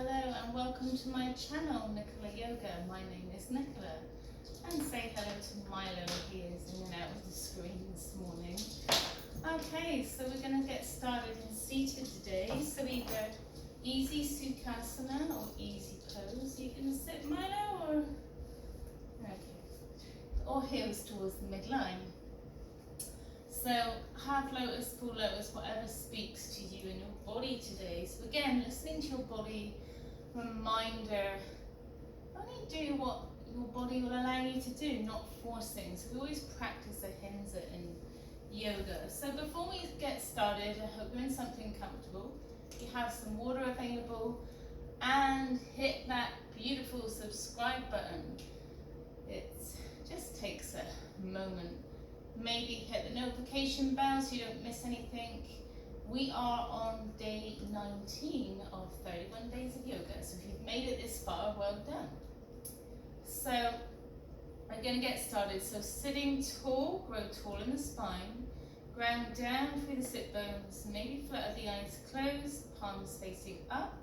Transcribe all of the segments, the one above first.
Hello and welcome to my channel, Nicola Yoga. My name is Nicola. And say hello to Milo, he is in and out of the screen this morning. Okay, so we're going to get started in seated today. So either easy Sukhasana or easy pose. You can sit, Milo, or okay, or heels towards the midline. So half lotus, full lotus, whatever speaks to you in your body today. So again, listening to your body, reminder, only do what your body will allow you to do, not forcing. So we always practice ahimsa in yoga. So before we get started, I hope you're in something comfortable. You have some water available and hit that beautiful subscribe button. It just takes a moment. Maybe hit the notification bell so you don't miss anything. We are on day 19 of 31 days of yoga. So if you've made it this far, well done. So I'm going to get started. So sitting tall, grow tall in the spine. Ground down through the sit bones. Maybe flutter the eyes closed, palms facing up.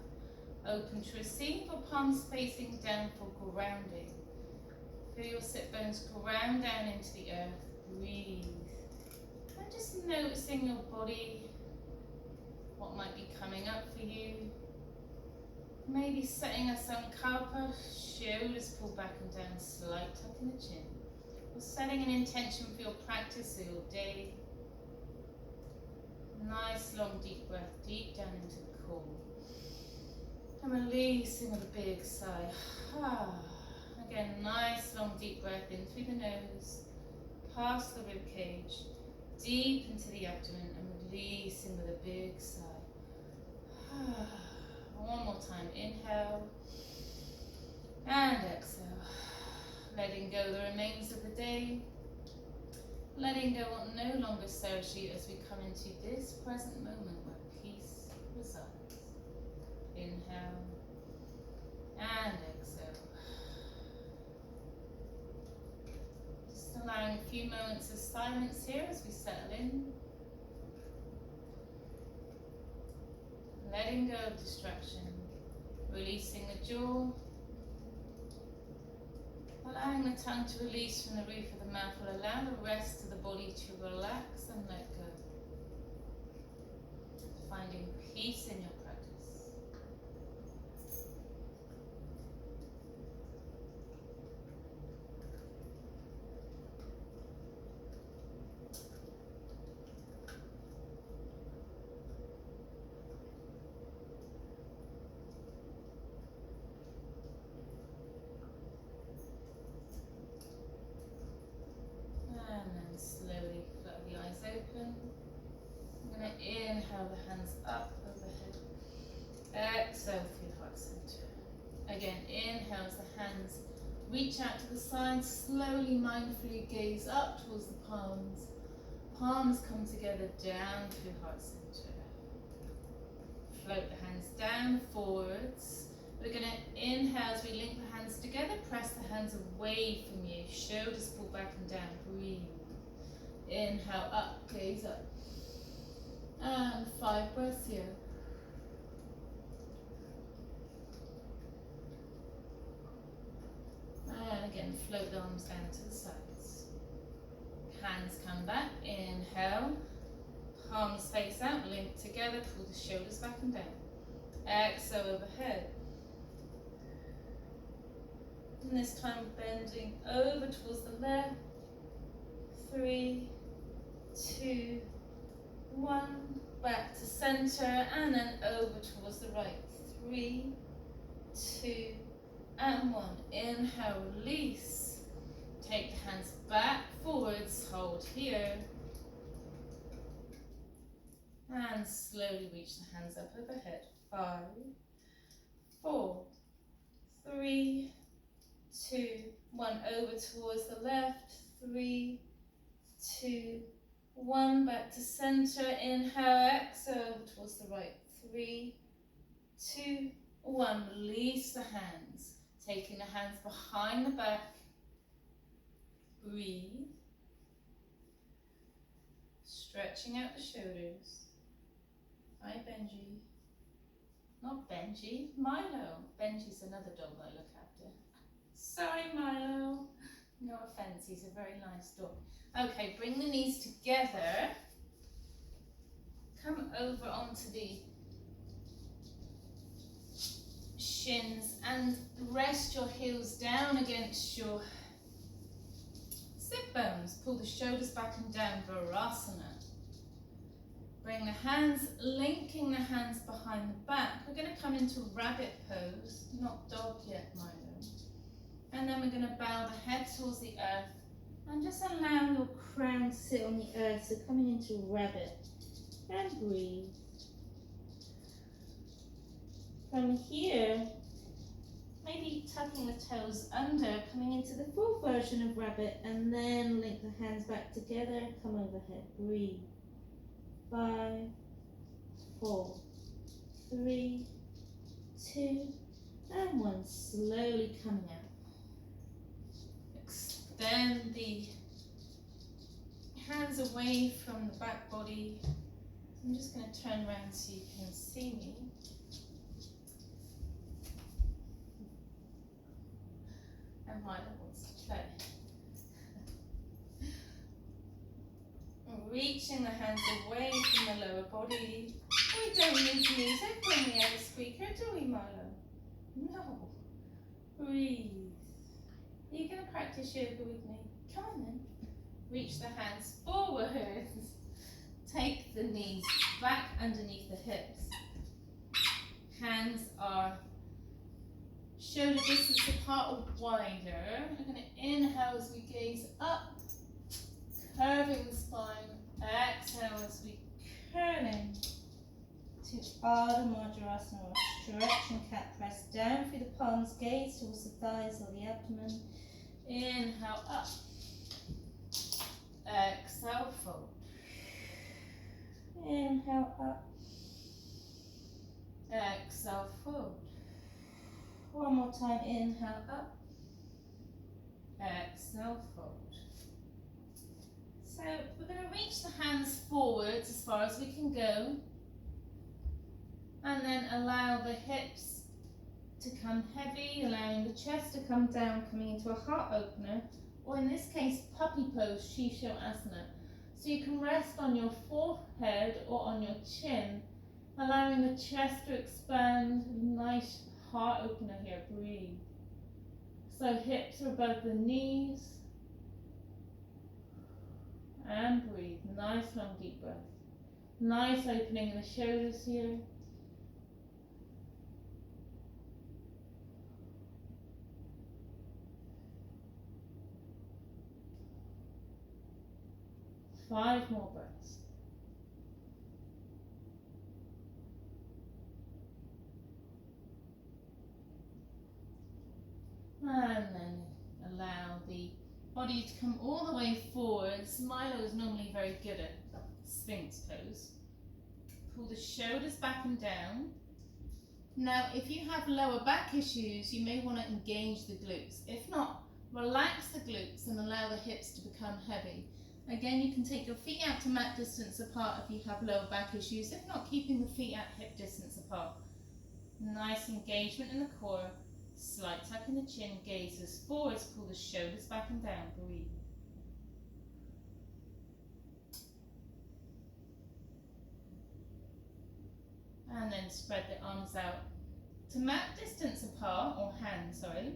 Open to receive, or palms facing down for grounding. Feel your sit bones ground down into the earth. Breathe. And just noticing your body, what might be coming up for you. Maybe setting a sankalpa, shoulders pull back and down, slight tuck in the chin. Or setting an intention for your practice or your day. Nice long deep breath, deep down into the core. And releasing with a big sigh. Again, nice long deep breath in through the nose, past the rib cage, deep into the abdomen, and releasing with a big sigh. One more time, inhale and exhale. Letting go the remains of the day. Letting go what no longer serves you as we come into this present moment where peace resides. Inhale and exhale. Just allowing a few moments of silence here as we settle in. Letting go of distraction, releasing the jaw, allowing the tongue to release from the roof of the mouth will allow the rest of the body to relax and let go. Finding peace in your practice. And then slowly flutter the eyes open. I'm going to inhale the hands up overhead. Exhale through the heart center. Again, inhale as the hands reach out to the sides. Slowly, mindfully gaze up towards the palms. Palms come together down through heart center. Float the hands down, forwards. We're going to inhale as we link the hands together. Press the hands away from you. Shoulders pull back and down. Breathe. Inhale up, gaze up. And 5 breaths here. And again, float the arms down to the sides. Hands come back. Inhale. Palms face out, link together. Pull the shoulders back and down. Exhale overhead. And this time bending over towards the left. 3, 2, 1. Back to center and then over towards the right. 3, 2, and 1. Inhale, release. Take the hands back, forwards, hold here. And slowly reach the hands up overhead. 5, 4, 3, 2, 1. Over towards the left. 3, 2, 1. Back to center. Inhale, exhale towards the right. 3, 2, 1. Release the hands. Taking the hands behind the back. Breathe. Stretching out the shoulders. Hi Benji. Not Benji, Milo. Benji's another dog I look after. Sorry, Milo. No offense, he's a very nice dog. Okay, bring the knees together. Come over onto the shins and rest your heels down against your sit bones. Pull the shoulders back and down, balasana. Bring the hands, linking the hands behind the back. We're going to come into rabbit pose, not dog yet, Milo. And then we're going to bow the head towards the earth and just allow your crown to sit on the earth. So coming into rabbit and breathe. From here, maybe tucking the toes under, coming into the full version of rabbit, and then link the hands back together, come overhead, breathe. 5, 4, 3, 2, and 1. Slowly coming out. Extend the hands away from the back body. I'm just going to turn around so you can see me. And Milo wants to play. Reaching the hands away from the lower body. We don't need music when we have a speaker, do we, Milo? No. Breathe. Are you going to practice yoga with me? Come on then. Reach the hands forwards. Take the knees back underneath the hips. Hands are shoulder distance apart or wider. We're going to inhale as we gaze up, curving the spine. Exhale as we curl in to adho mudra, or stretch and cat press down through the palms, gaze towards the thighs or the abdomen. Inhale up. Exhale, fold. Inhale up. Exhale, fold. One more time, inhale up. Exhale, fold. So we're going to reach the hands forwards as far as we can go. And then allow the hips to come heavy, allowing the chest to come down, coming into a heart opener. Or in this case, puppy pose, shavasana. So you can rest on your forehead or on your chin, allowing the chest to expand. Nice heart opener here, breathe. So hips are above the knees. And breathe. Nice long deep breath. Nice opening in the shoulders here. Five more breaths. And then allow the body to come all the way forwards. Milo is normally very good at sphinx pose. Pull the shoulders back and down. Now, if you have lower back issues, you may want to engage the glutes. If not, relax the glutes and allow the hips to become heavy. Again, you can take your feet out to mat distance apart if you have lower back issues. If not, keeping the feet at hip distance apart. Nice engagement in the core. Slight tuck in the chin, gazes forwards, pull the shoulders back and down, breathe. And then spread the arms out to mat distance apart, or hands, sorry.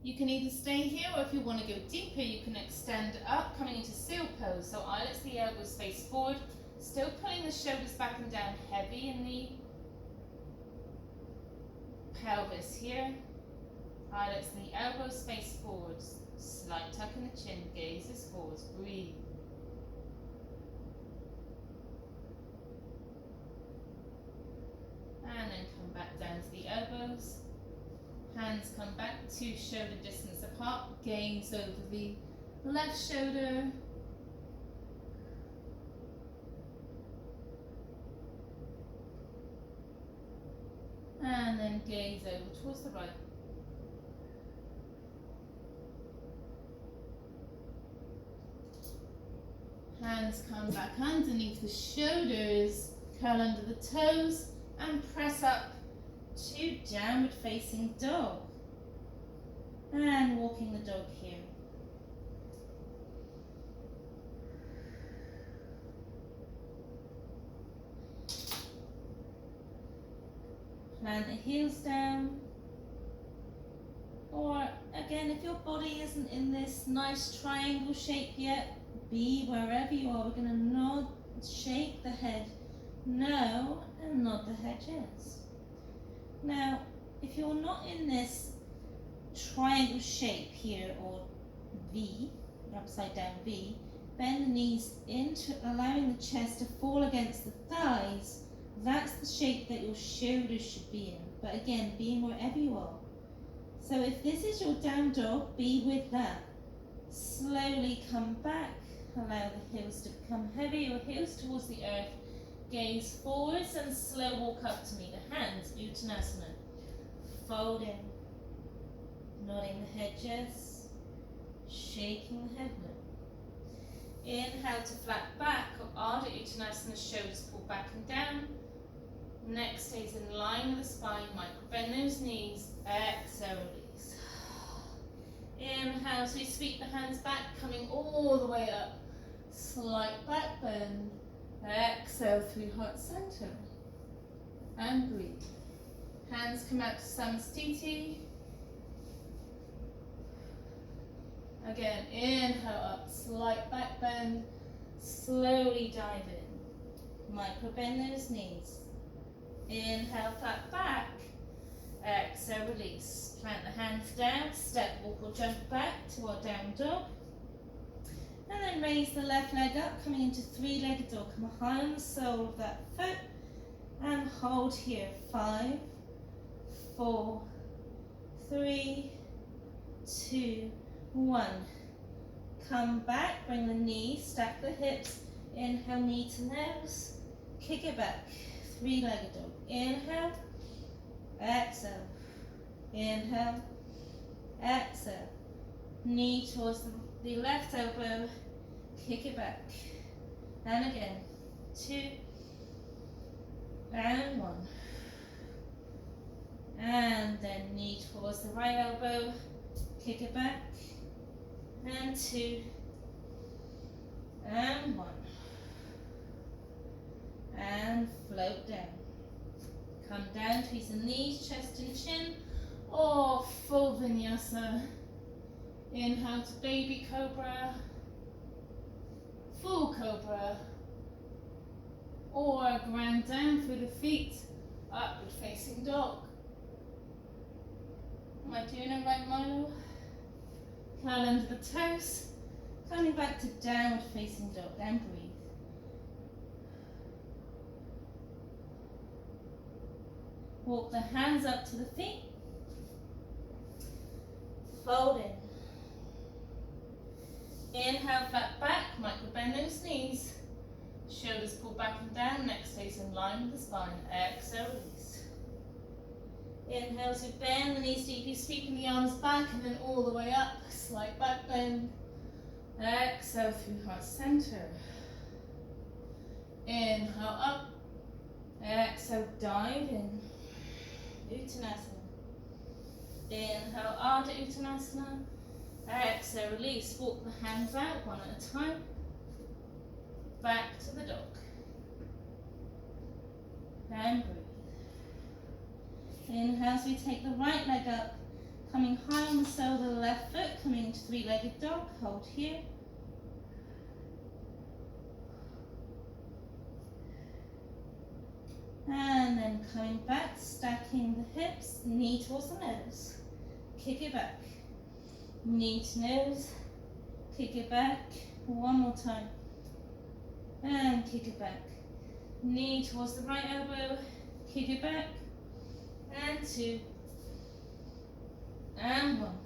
You can either stay here, or if you want to go deeper, you can extend up, coming into seal pose. So eyelets, the elbows face forward, still pulling the shoulders back and down, heavy in the pelvis here. Eyelets and the elbows face forwards. Slight tuck in the chin, gazes forwards, breathe. And then come back down to the elbows. Hands come back to shoulder distance apart. Gaze over the left shoulder. And then gaze over towards the right. Hands come back underneath the shoulders, curl under the toes, and press up to downward facing dog. And walking the dog here. Plant the heels down. Or again, if your body isn't in this nice triangle shape yet, be wherever you are. We're going to nod, shake the head no, and nod the head yes. Now, if you're not in this triangle shape here, or V, upside down V, bend the knees into allowing the chest to fall against the thighs. That's the shape that your shoulders should be in. But again, being wherever you are. So if this is your down dog, be with that. Slowly come back. Allow the heels to become heavy, your heels towards the earth. Gaze forwards and slow walk up to me. The hands, Uttanasana. Folding. Nodding the head yes. Shaking the head no. Inhale to flat back or Adho Uttanasana, shoulders pull back and down. Neck stays in line with the spine, micro bend those knees. Exhale, release. Inhale, so you sweep the hands back, coming all the way up. Slight back bend. Exhale through heart center. And breathe. Hands come out to Samastiti. Again, inhale up, slight back bend. Slowly dive in. Micro bend those knees. Inhale, flat back. Exhale, release. Plant the hands down, step, walk or jump back to our down dog. And then raise the left leg up, coming into three-legged dog. Come high on the sole of that foot. And hold here. 5, 4, 3, 2, 1. Come back, bring the knees, stack the hips. Inhale, knee to nose. Kick it back. Three-legged dog. Inhale, exhale. Inhale, exhale. Knee towards the left elbow. Kick it back. And again. 2 and 1. And then knee towards the right elbow. Kick it back. And 2 and 1. And float down. Come down, tweeze the knees, chest and chin, or full vinyasa. Inhale to baby cobra, full cobra, or ground down through the feet, upward facing dog. Am I doing it right, Milo? Curl under the toes, coming back to downward facing dog, and breathe. Walk the hands up to the feet. Fold in. Inhale, flat back, micro bend those knees. Shoulders pull back and down, neck stays in line with the spine. Exhale, release. Inhale to bend the knees deeply, sweeping the arms back and then all the way up. Slight back bend. Exhale through heart center. Inhale up. Exhale, dive in. Uttanasana. Inhale, Adho Uttanasana. Exhale, release. Walk the hands out one at a time. Back to the dog. And breathe. Inhale, so we take the right leg up, coming high on the sole of the left foot, coming into three-legged dog. Hold here. And then coming back, stacking the hips, knee towards the nose. Kick it back. Knee to nose. Kick it back. One more time. And kick it back. Knee towards the right elbow. Kick it back. And 2. And 1.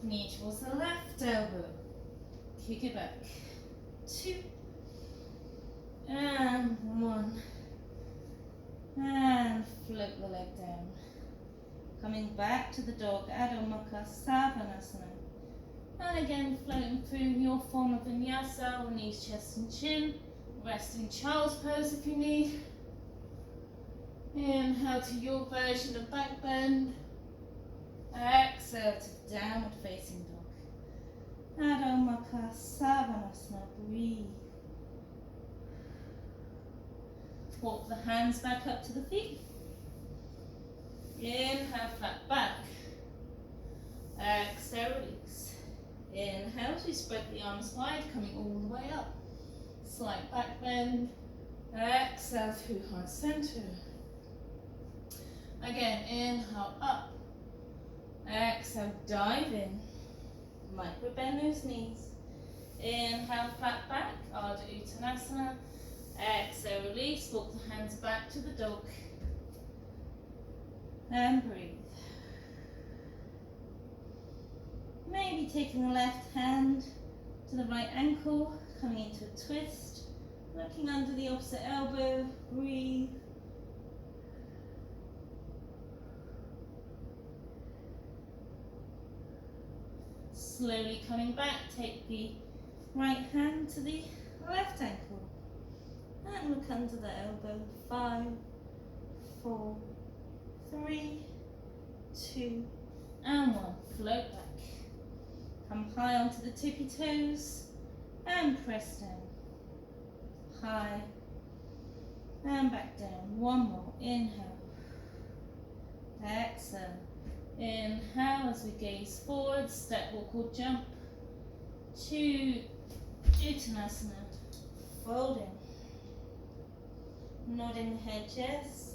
Knee towards the left elbow. Kick it back. 2. And 1. And float the leg down. Coming back to the dog, Adho Mukha Svanasana. And again, floating through your form of vinyasa, or knees, chest and chin. Resting child's pose if you need. And then come back to the dog, Adho Mukha Svanasana. And again, floating through your form of vinyasa, or knees, chest and chin. Resting child's pose if you need. And then come back to the dog, Adho Mukha Svanasana. And again, floating through your form of vinyasa, or knees, chest and chin. Resting child's pose if you need. Inhale to your version of back bend. Exhale to downward facing dog. Adho, svanasana, breathe. Walk the hands back up to the feet. Inhale, flat back. Exhale, release. Inhale to spread the arms wide, coming all the way up. Slight back bend. Exhale through heart center. Again, inhale up. Exhale, dive in. Micro bend those knees. Inhale, flat back, adho uttanasana. Exhale, release, walk the hands back to the dog. And breathe. Maybe taking the left hand to the right ankle, coming into a twist. Looking under the opposite elbow, breathe. Slowly coming back, take the right hand to the left ankle. And look under the elbow. 5, 4, 3, 2, and 1. Float back. Come high onto the tippy toes and press down. High and back down. One more. Inhale. Exhale. Inhale as we gaze forward, step, walk or jump to uttanasana. Folding. Nodding the head, yes.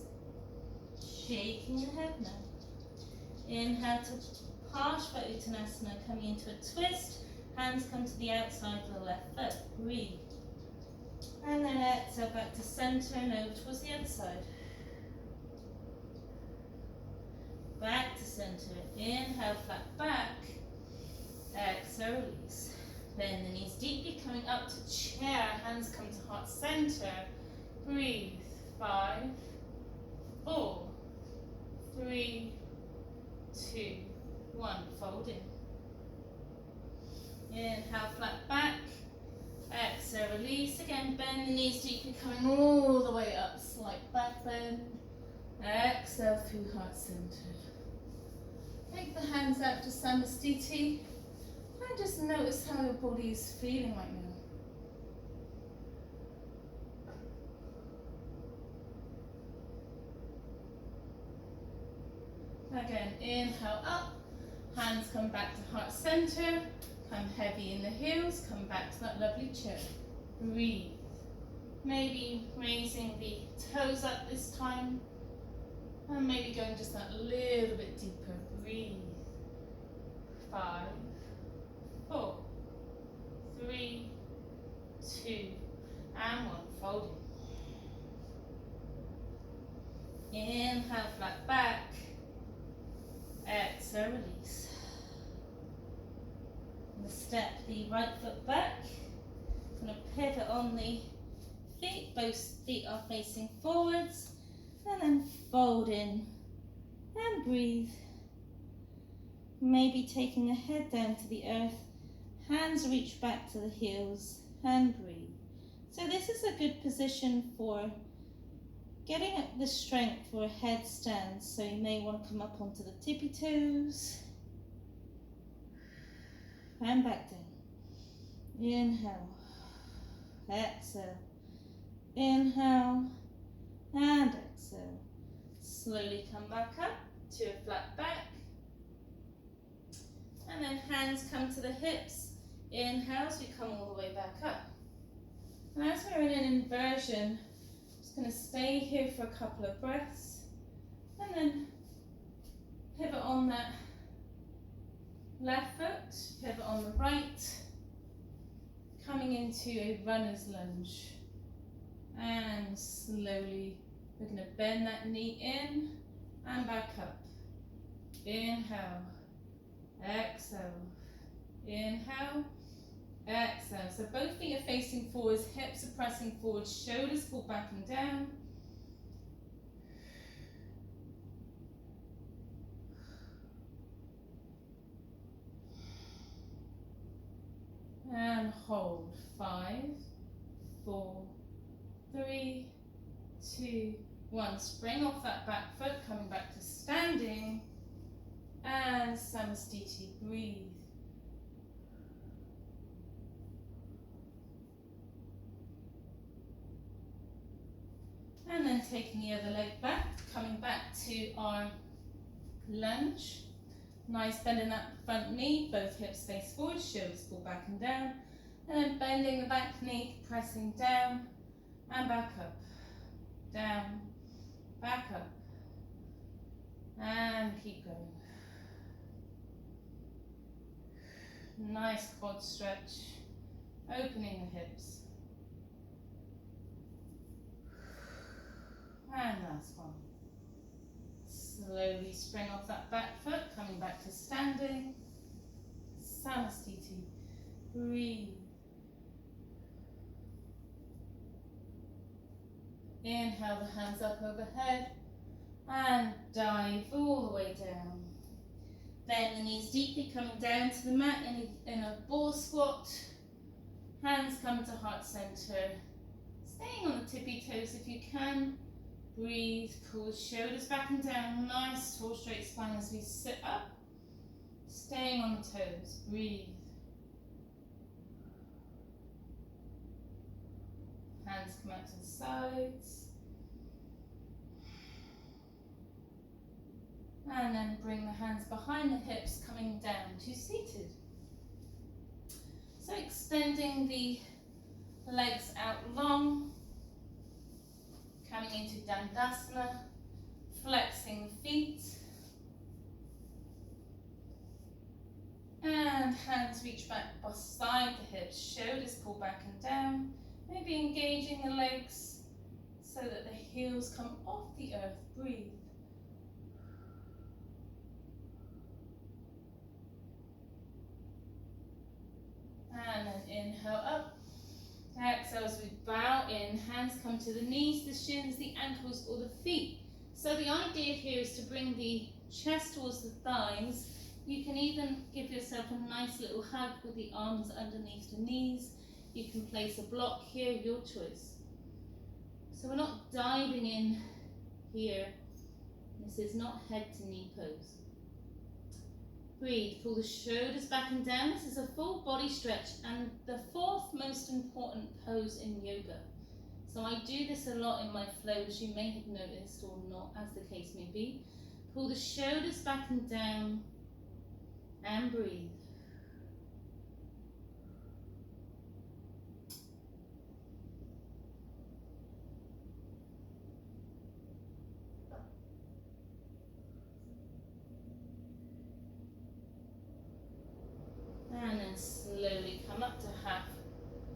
Shaking the head now. Inhale to Parshva Uttanasana, coming into a twist. Hands come to the outside of the left foot. Breathe. And then exhale back to center and over towards the other side. Back to center. Inhale, flat back. Exhale, release. Bend the knees deeply, coming up to chair. Hands come to heart center. Breathe. 5, 4, 3, 2, 1. Fold in. Inhale, flat back. Exhale, release. Again, bend the knees deeply, coming all the way up. Slight back bend. Exhale through heart center. Take the hands out to Samastiti. And just notice how your body is feeling right now. Again, inhale up. Hands come back to heart center. Come heavy in the heels. Come back to that lovely chair. Breathe. Maybe raising the toes up this time. And maybe going just that little bit deeper. Breathe. 5, 4, 3, 2, and 1. Folding. Inhale, flat back. Exhale, release. And step the right foot back. Going to pivot on the feet. Both feet are facing forwards. And then fold in and breathe. Maybe taking the head down to the earth. Hands reach back to the heels and breathe. So this is a good position for getting up the strength for a headstand. So you may want to come up onto the tippy toes and back down. Inhale, exhale, inhale and exhale. Slowly come back up to a flat back. And then hands come to the hips. Inhale as we come all the way back up. And as we're in an inversion, I'm just going to stay here for a couple of breaths. And then pivot on that left foot, pivot on the right. Coming into a runner's lunge. And slowly we're going to bend that knee in and back up. Inhale, exhale, inhale, exhale. So both feet are facing forwards, hips are pressing forward, shoulders pull back and down. And hold. 5, 4, 3, 2, 1. Spring off that back foot, coming back to standing. And samastiti, breathe. And then taking the other leg back, coming back to our lunge. Nice bend in that front knee, both hips face forward, shoulders pull back and down. And then bending the back knee, pressing down and back up. Down, back up. And keep going. Nice quad stretch, opening the hips. And last one. Slowly spring off that back foot, coming back to standing. Samastiti. Breathe. Inhale the hands up overhead and dive all the way down. Bend the knees deeply, coming down to the mat in a ball squat. Hands come to heart center. Staying on the tippy toes if you can. Breathe, pull the shoulders back and down. Nice tall straight spine as we sit up. Staying on the toes. Breathe. Hands come out to the sides. And then bring the hands behind the hips, coming down to seated. So extending the legs out long, coming into tadasana, flexing the feet. And hands reach back beside the hips, shoulders pull back and down. Maybe engaging the legs so that the heels come off the earth. Breathe. And then inhale up. Exhale as we bow in. Hands come to the knees, the shins, the ankles, or the feet. So the idea here is to bring the chest towards the thighs. You can even give yourself a nice little hug with the arms underneath the knees. You can place a block here, your choice. So we're not diving in here. This is not head to knee pose. Breathe, pull the shoulders back and down. This is a full body stretch and the fourth most important pose in yoga. So I do this a lot in my flow, as you may have noticed or not, as the case may be. Pull the shoulders back and down and breathe. And then slowly come up to half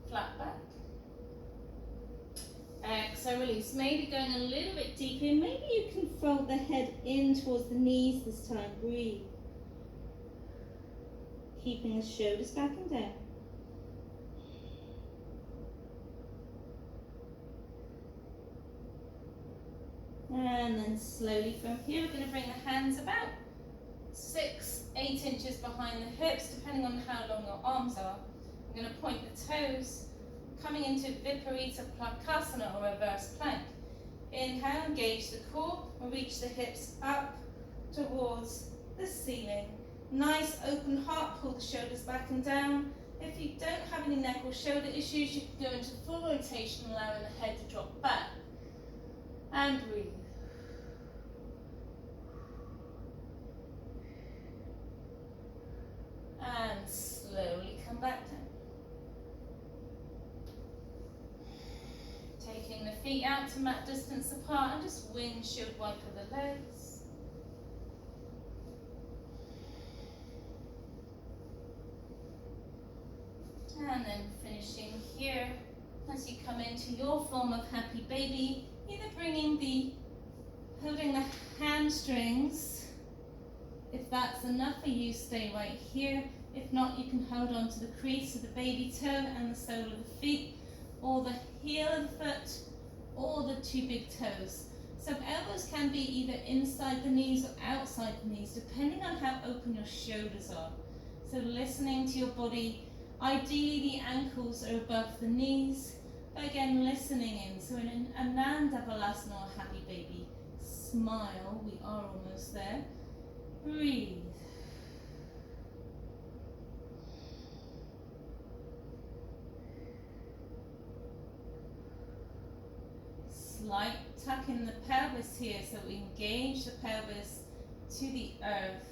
flat back. Exhale, release. Maybe going a little bit deeper. Maybe you can fold the head in towards the knees this time. Breathe. Keeping the shoulders back and down. And then slowly from here, we're going to bring the hands about 6-8 inches behind the hips, depending on how long your arms are. We're going to point the toes, coming into Viparita Planksasana or reverse plank. Inhale, engage the core, and reach the hips up towards the ceiling. Nice open heart, pull the shoulders back and down. If you don't have any neck or shoulder issues, you can go into full rotation, allowing the head to drop back. And breathe. And slowly come back down. Taking the feet out to mat distance apart and just windshield wiper the legs. And then finishing here, as you come into your form of happy baby, either holding the hamstrings. If that's enough for you, stay right here. If not, you can hold on to the crease of the baby toe and the sole of the feet, or the heel of the foot, or the two big toes. So elbows can be either inside the knees or outside the knees, depending on how open your shoulders are. So listening to your body. Ideally, the ankles are above the knees, But again, listening in. So in an Ananda balasana or happy baby, smile. We are almost there. Breathe. Slight tuck in the pelvis here, so we engage the pelvis to the earth.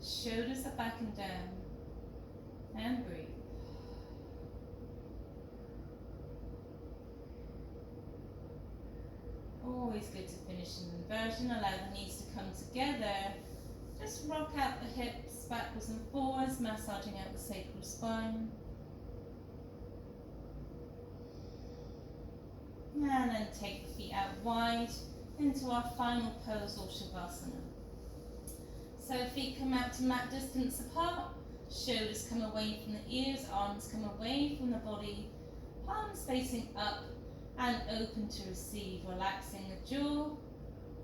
Shoulders are back and down. And breathe. Always good to finish in inversion. Allow the knees to come together. Just rock out the hips backwards and forwards, massaging out the sacral spine. And then take the feet out wide into our final pose or shavasana. So feet come out to mat distance apart, shoulders come away from the ears, arms come away from the body, palms facing up and open to receive, relaxing the jaw,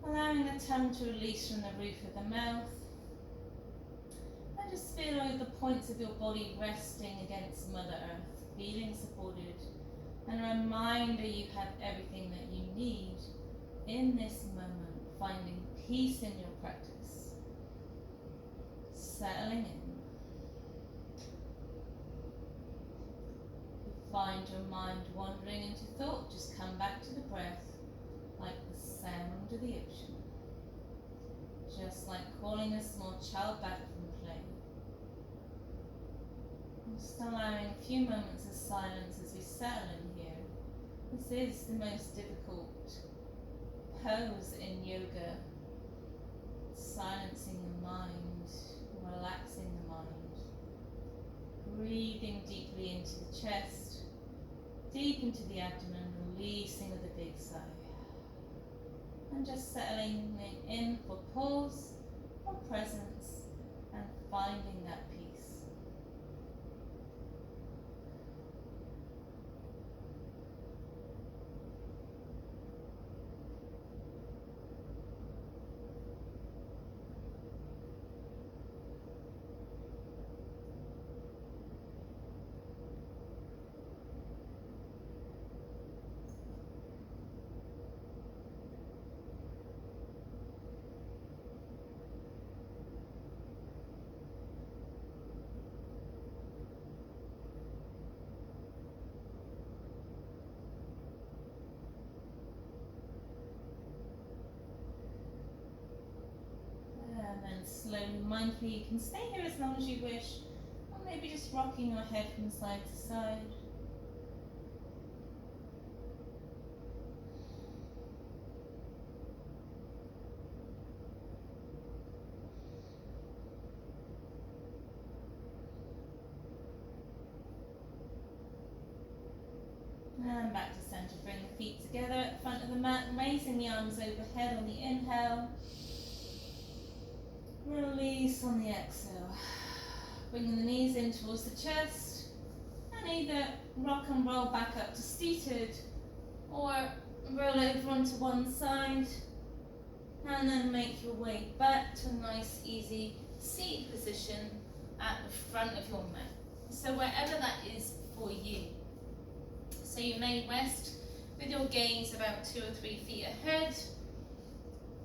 allowing the tongue to release from the roof of the mouth. And just feel the points of your body resting against Mother Earth, feeling supported. And a reminder you have everything that you need in this moment, finding peace in your practice. Settling in. If you find your mind wandering into thought, just come back to the breath like the sound of the ocean. Just like calling a small child back from play. Just allowing a few moments of silence as we settle in here. This is the most difficult pose in yoga. Silencing the mind, relaxing the mind. Breathing deeply into the chest, deep into the abdomen, releasing with a big sigh. And just settling in for pause, for presence, and finding that peace. Slowly, mindfully, you can stay here as long as you wish, or maybe just rocking your head from side to side. And back to center, bring the feet together at the front of the mat, raising the arms overhead on the inhale. Release on the exhale. Bringing the knees in towards the chest, and either rock and roll back up to seated, or roll over onto one side, and then make your way back to a nice easy seated position at the front of your mat. So wherever that is for you. So you may rest with your gaze about 2 or 3 feet ahead,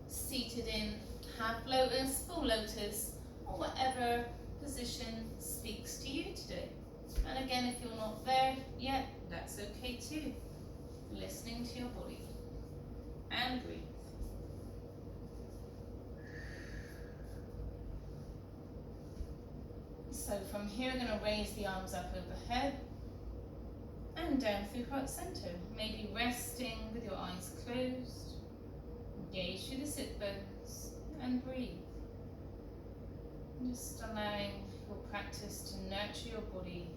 seated in half lotus, full lotus, or whatever position speaks to you today. And again, if you're not there yet, that's okay too. Listening to your body. And breathe. So from here, we're going to raise the arms up overhead and down through heart center. Maybe resting with your eyes closed. Engage through the sit bones. And breathe. Just allowing your practice to nurture your body,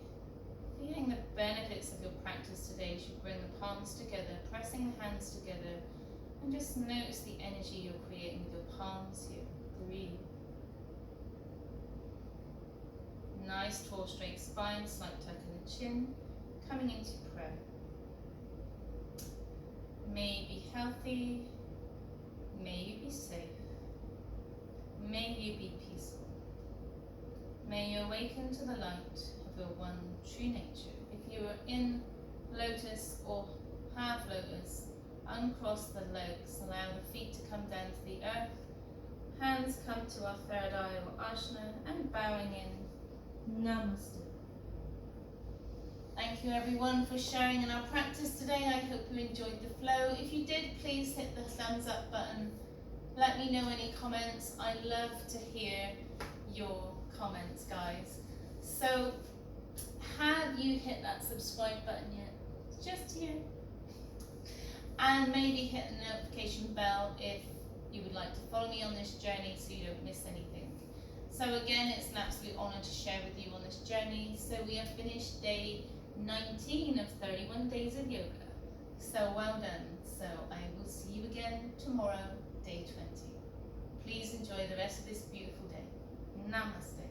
feeling the benefits of your practice today as you bring the palms together, pressing the hands together, and just notice the energy you're creating with your palms here. Breathe. Nice tall straight spine, slight tuck in the chin, coming into prayer. May you be healthy, may you be safe. May you be peaceful. May you awaken to the light of your one true nature. If you are in lotus or half lotus. Uncross the legs, allow the feet to come down to the earth. Hands come to our third eye or asana, and bowing in. Namaste. Thank you everyone for sharing in our practice today. I hope you enjoyed the flow. If you did, please hit the thumbs up button. Let me know any comments. I love to hear your comments, guys. So, have you hit that subscribe button yet? Just here. And maybe hit the notification bell if you would like to follow me on this journey so you don't miss anything. So again, it's an absolute honour to share with you on this journey. So we have finished day 19 of 31 days of yoga. So well done. So I will see you again tomorrow, day 20. Please enjoy the rest of this beautiful day. Namaste.